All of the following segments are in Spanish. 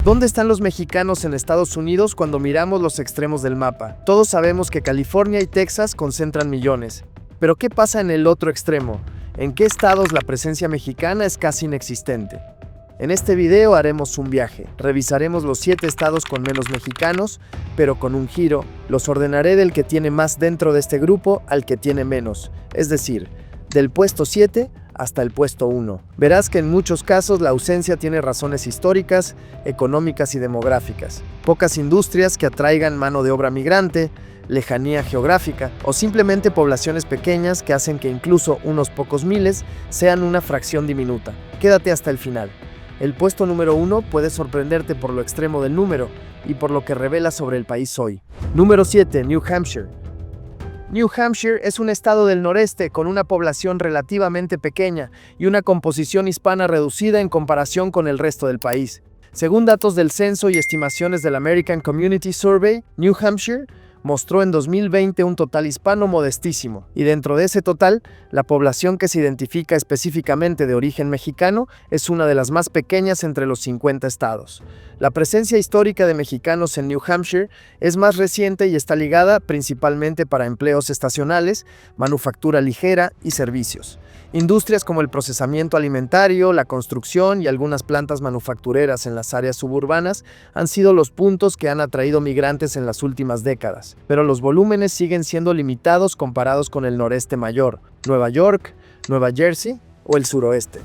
¿Dónde están los mexicanos en Estados Unidos cuando miramos los extremos del mapa? Todos sabemos que California y Texas concentran millones. Pero ¿qué pasa en el otro extremo? ¿En qué estados la presencia mexicana es casi inexistente? En este video haremos un viaje. Revisaremos los 7 estados con menos mexicanos, pero con un giro. Los ordenaré del que tiene más dentro de este grupo al que tiene menos. Es decir, del puesto 7 hasta el puesto 1. Verás que en muchos casos la ausencia tiene razones históricas, económicas y demográficas. Pocas industrias que atraigan mano de obra migrante, lejanía geográfica o simplemente poblaciones pequeñas que hacen que incluso unos pocos miles sean una fracción diminuta. Quédate hasta el final. El puesto número 1 puede sorprenderte por lo extremo del número y por lo que revela sobre el país hoy. Número 7. New Hampshire. New Hampshire es un estado del noreste con una población relativamente pequeña y una composición hispana reducida en comparación con el resto del país. Según datos del censo y estimaciones del American Community Survey, New Hampshire mostró en 2020 un total hispano modestísimo, y dentro de ese total, la población que se identifica específicamente de origen mexicano es una de las más pequeñas entre los 50 estados. La presencia histórica de mexicanos en New Hampshire es más reciente y está ligada principalmente para empleos estacionales, manufactura ligera y servicios. Industrias como el procesamiento alimentario, la construcción y algunas plantas manufactureras en las áreas suburbanas han sido los puntos que han atraído migrantes en las últimas décadas, pero los volúmenes siguen siendo limitados comparados con el noreste mayor, Nueva York, Nueva Jersey o el suroeste.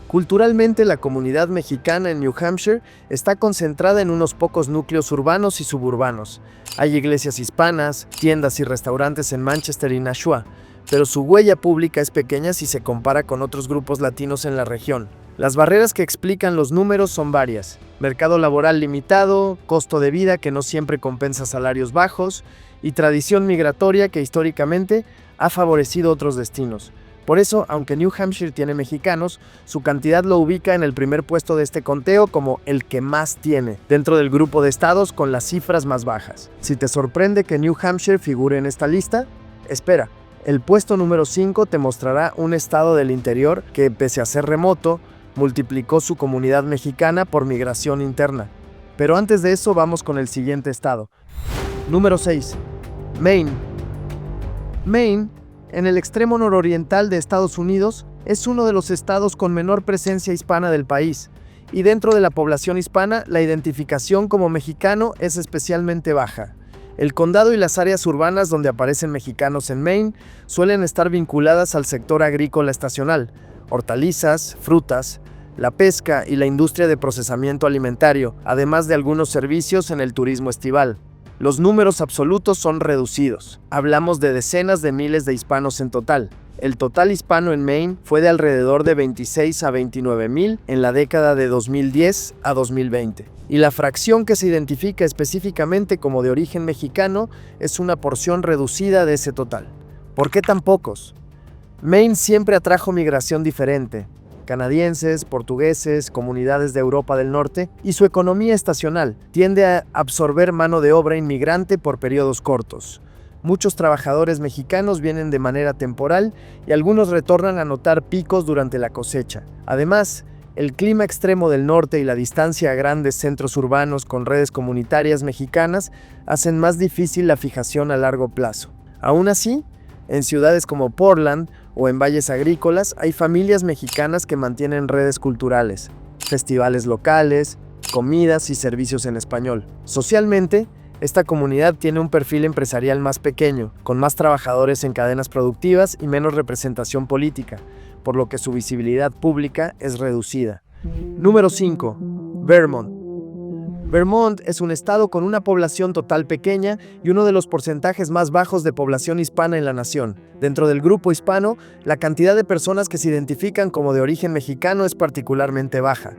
Culturalmente, la comunidad mexicana en New Hampshire está concentrada en unos pocos núcleos urbanos y suburbanos. Hay iglesias hispanas, tiendas y restaurantes en Manchester y Nashua, pero su huella pública es pequeña si se compara con otros grupos latinos en la región. Las barreras que explican los números son varias: mercado laboral limitado, costo de vida que no siempre compensa salarios bajos y tradición migratoria que históricamente ha favorecido otros destinos. Por eso, aunque New Hampshire tiene mexicanos, su cantidad lo ubica en el primer puesto de este conteo como el que más tiene, dentro del grupo de estados con las cifras más bajas. Si te sorprende que New Hampshire figure en esta lista, espera. El puesto número 5 te mostrará un estado del interior que, pese a ser remoto, multiplicó su comunidad mexicana por migración interna. Pero antes de eso, vamos con el siguiente estado. Número 6. Maine. Maine, en el extremo nororiental de Estados Unidos, es uno de los estados con menor presencia hispana del país, y dentro de la población hispana, la identificación como mexicano es especialmente baja. El condado y las áreas urbanas donde aparecen mexicanos en Maine suelen estar vinculadas al sector agrícola estacional, hortalizas, frutas, la pesca y la industria de procesamiento alimentario, además de algunos servicios en el turismo estival. Los números absolutos son reducidos. Hablamos de decenas de miles de hispanos en total. El total hispano en Maine fue de alrededor de 26 a 29 mil en la década de 2010 a 2020. Y la fracción que se identifica específicamente como de origen mexicano es una porción reducida de ese total. ¿Por qué tan pocos? Maine siempre atrajo migración diferente: canadienses, portugueses, comunidades de Europa del Norte, y su economía estacional tiende a absorber mano de obra inmigrante por periodos cortos. Muchos trabajadores mexicanos vienen de manera temporal y algunos retornan a notar picos durante la cosecha. Además, el clima extremo del norte y la distancia a grandes centros urbanos con redes comunitarias mexicanas hacen más difícil la fijación a largo plazo. Aún así, en ciudades como Portland o en valles agrícolas hay familias mexicanas que mantienen redes culturales, festivales locales, comidas y servicios en español. Socialmente, esta comunidad tiene un perfil empresarial más pequeño, con más trabajadores en cadenas productivas y menos representación política, por lo que su visibilidad pública es reducida. Número 5. Vermont. Vermont es un estado con una población total pequeña y uno de los porcentajes más bajos de población hispana en la nación. Dentro del grupo hispano, la cantidad de personas que se identifican como de origen mexicano es particularmente baja.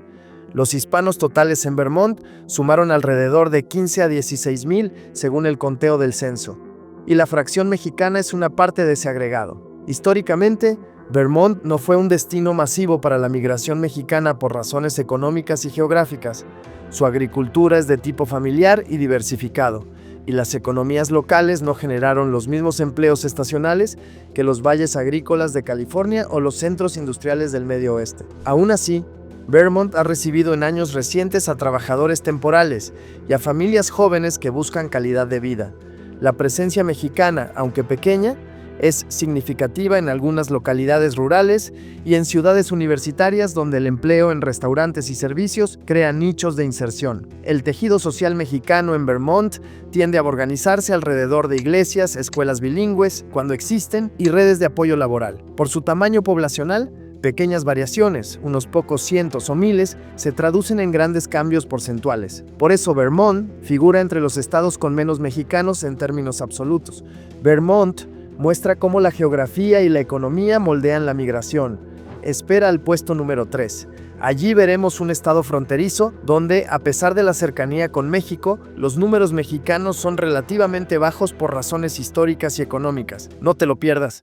Los hispanos totales en Vermont sumaron alrededor de 15 a 16 mil según el conteo del censo, y la fracción mexicana es una parte de ese agregado. Históricamente, Vermont no fue un destino masivo para la migración mexicana por razones económicas y geográficas. Su agricultura es de tipo familiar y diversificado, y las economías locales no generaron los mismos empleos estacionales que los valles agrícolas de California o los centros industriales del Medio Oeste. Aún así, Vermont ha recibido en años recientes a trabajadores temporales y a familias jóvenes que buscan calidad de vida. La presencia mexicana, aunque pequeña, es significativa en algunas localidades rurales y en ciudades universitarias donde el empleo en restaurantes y servicios crea nichos de inserción. El tejido social mexicano en Vermont tiende a organizarse alrededor de iglesias, escuelas bilingües, cuando existen, y redes de apoyo laboral. Por su tamaño poblacional, pequeñas variaciones, unos pocos cientos o miles, se traducen en grandes cambios porcentuales. Por eso Vermont figura entre los estados con menos mexicanos en términos absolutos. Vermont muestra cómo la geografía y la economía moldean la migración. Espera al puesto número 3. Allí veremos un estado fronterizo donde, a pesar de la cercanía con México, los números mexicanos son relativamente bajos por razones históricas y económicas. No te lo pierdas.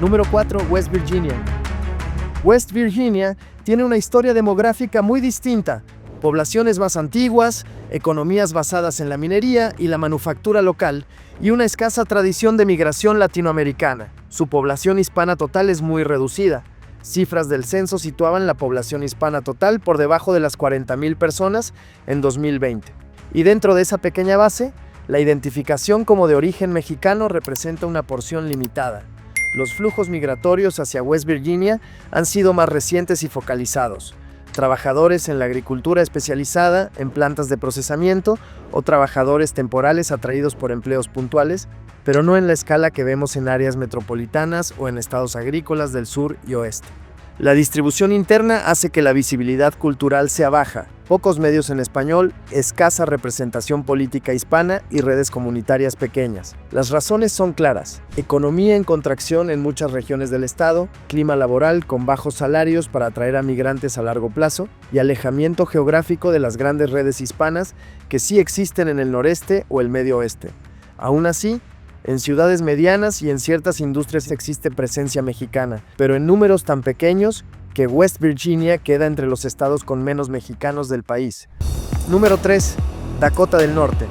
Número 4. West Virginia. West Virginia tiene una historia demográfica muy distinta. Poblaciones más antiguas, economías basadas en la minería y la manufactura local, y una escasa tradición de migración latinoamericana. Su población hispana total es muy reducida. Cifras del censo situaban la población hispana total por debajo de las 40,000 personas en 2020. Y dentro de esa pequeña base, la identificación como de origen mexicano representa una porción limitada. Los flujos migratorios hacia West Virginia han sido más recientes y focalizados. Trabajadores en la agricultura especializada, en plantas de procesamiento, o trabajadores temporales atraídos por empleos puntuales, pero no en la escala que vemos en áreas metropolitanas o en estados agrícolas del sur y oeste. La distribución interna hace que la visibilidad cultural sea baja, pocos medios en español, escasa representación política hispana y redes comunitarias pequeñas. Las razones son claras: economía en contracción en muchas regiones del estado, clima laboral con bajos salarios para atraer a migrantes a largo plazo y alejamiento geográfico de las grandes redes hispanas que sí existen en el noreste o el medio oeste. Aún así, en ciudades medianas y en ciertas industrias existe presencia mexicana, pero en números tan pequeños que West Virginia queda entre los estados con menos mexicanos del país. Número 3. Dakota del Norte.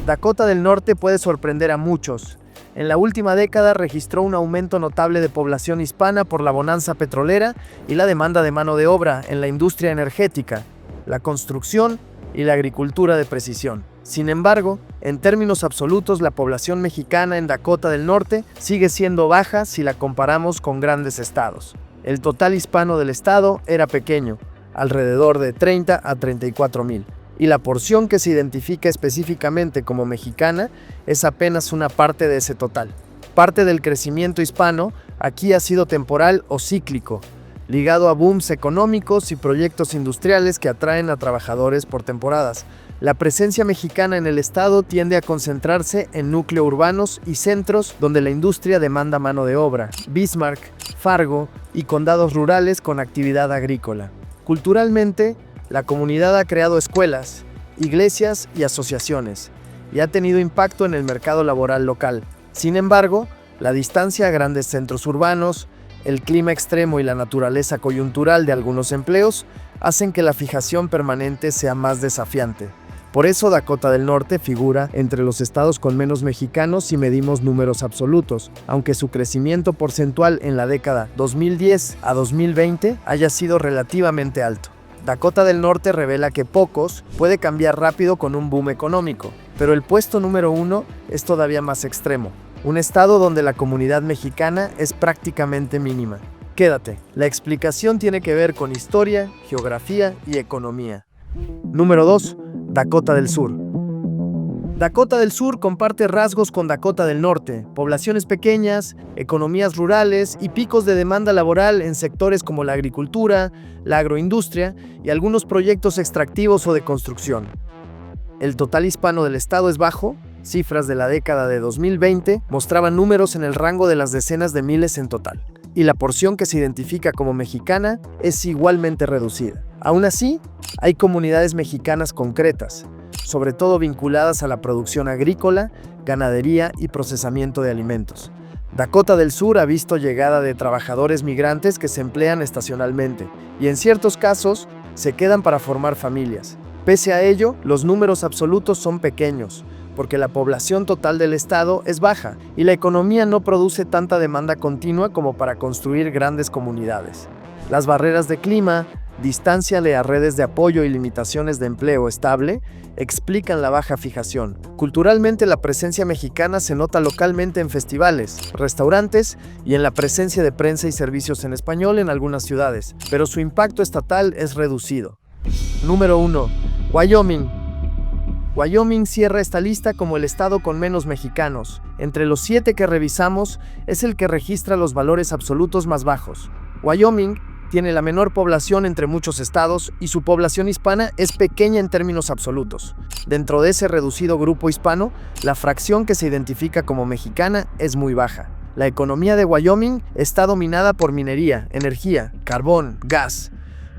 Dakota del Norte puede sorprender a muchos. En la última década registró un aumento notable de población hispana por la bonanza petrolera y la demanda de mano de obra en la industria energética, la construcción y la agricultura de precisión. Sin embargo, en términos absolutos, la población mexicana en Dakota del Norte sigue siendo baja si la comparamos con grandes estados. El total hispano del estado era pequeño, alrededor de 30 a 34,000, y la porción que se identifica específicamente como mexicana es apenas una parte de ese total. Parte del crecimiento hispano aquí ha sido temporal o cíclico, ligado a booms económicos y proyectos industriales que atraen a trabajadores por temporadas. La presencia mexicana en el estado tiende a concentrarse en núcleos urbanos y centros donde la industria demanda mano de obra: Bismarck, Fargo y condados rurales con actividad agrícola. Culturalmente, la comunidad ha creado escuelas, iglesias y asociaciones, y ha tenido impacto en el mercado laboral local. Sin embargo, la distancia a grandes centros urbanos, el clima extremo y la naturaleza coyuntural de algunos empleos hacen que la fijación permanente sea más desafiante. Por eso Dakota del Norte figura entre los estados con menos mexicanos si medimos números absolutos, aunque su crecimiento porcentual en la década 2010 a 2020 haya sido relativamente alto. Dakota del Norte revela que pocos puede cambiar rápido con un boom económico, pero el puesto número 1 es todavía más extremo. Un estado donde la comunidad mexicana es prácticamente mínima. Quédate, la explicación tiene que ver con historia, geografía y economía. Número 2. Dakota del Sur. Dakota del Sur comparte rasgos con Dakota del Norte: poblaciones pequeñas, economías rurales y picos de demanda laboral en sectores como la agricultura, la agroindustria y algunos proyectos extractivos o de construcción. El total hispano del estado es bajo. Cifras de la década de 2020 mostraban números en el rango de las decenas de miles en total, y la porción que se identifica como mexicana es igualmente reducida. Aún así, hay comunidades mexicanas concretas, sobre todo vinculadas a la producción agrícola, ganadería y procesamiento de alimentos. Dakota del Sur ha visto llegada de trabajadores migrantes que se emplean estacionalmente y en ciertos casos se quedan para formar familias. Pese a ello, los números absolutos son pequeños, porque la población total del estado es baja y la economía no produce tanta demanda continua como para construir grandes comunidades. Las barreras de clima, distánciale a redes de apoyo y limitaciones de empleo estable, explican la baja fijación. Culturalmente, la presencia mexicana se nota localmente en festivales, restaurantes y en la presencia de prensa y servicios en español en algunas ciudades, pero su impacto estatal es reducido. Número 1. Wyoming. Wyoming cierra esta lista como el estado con menos mexicanos. Entre los 7 que revisamos, es el que registra los valores absolutos más bajos. Wyoming tiene la menor población entre muchos estados y su población hispana es pequeña en términos absolutos. Dentro de ese reducido grupo hispano, la fracción que se identifica como mexicana es muy baja. La economía de Wyoming está dominada por minería, energía, carbón, gas,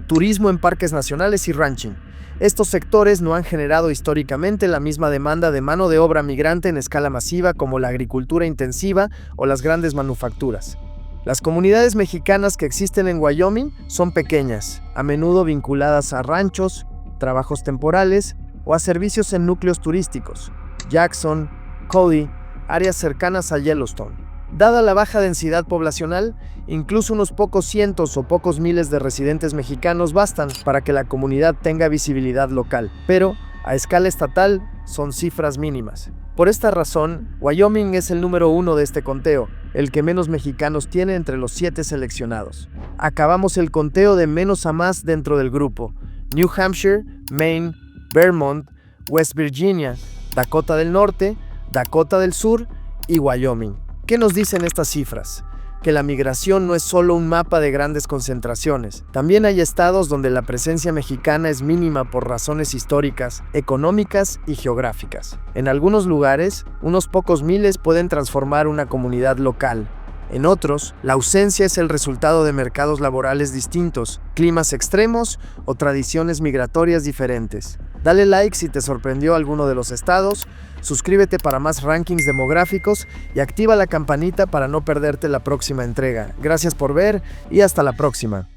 turismo en parques nacionales y ranching. Estos sectores no han generado históricamente la misma demanda de mano de obra migrante en escala masiva como la agricultura intensiva o las grandes manufacturas. Las comunidades mexicanas que existen en Wyoming son pequeñas, a menudo vinculadas a ranchos, trabajos temporales o a servicios en núcleos turísticos, Jackson, Cody, áreas cercanas a Yellowstone. Dada la baja densidad poblacional, incluso unos pocos cientos o pocos miles de residentes mexicanos bastan para que la comunidad tenga visibilidad local, pero a escala estatal son cifras mínimas. Por esta razón, Wyoming es el número 1 de este conteo, el que menos mexicanos tiene entre los 7 seleccionados. Acabamos el conteo de menos a más dentro del grupo: New Hampshire, Maine, Vermont, West Virginia, Dakota del Norte, Dakota del Sur y Wyoming. ¿Qué nos dicen estas cifras? Que la migración no es solo un mapa de grandes concentraciones. También hay estados donde la presencia mexicana es mínima por razones históricas, económicas y geográficas. En algunos lugares, unos pocos miles pueden transformar una comunidad local. En otros, la ausencia es el resultado de mercados laborales distintos, climas extremos o tradiciones migratorias diferentes. Dale like si te sorprendió alguno de los estados, suscríbete para más rankings demográficos y activa la campanita para no perderte la próxima entrega. Gracias por ver y hasta la próxima.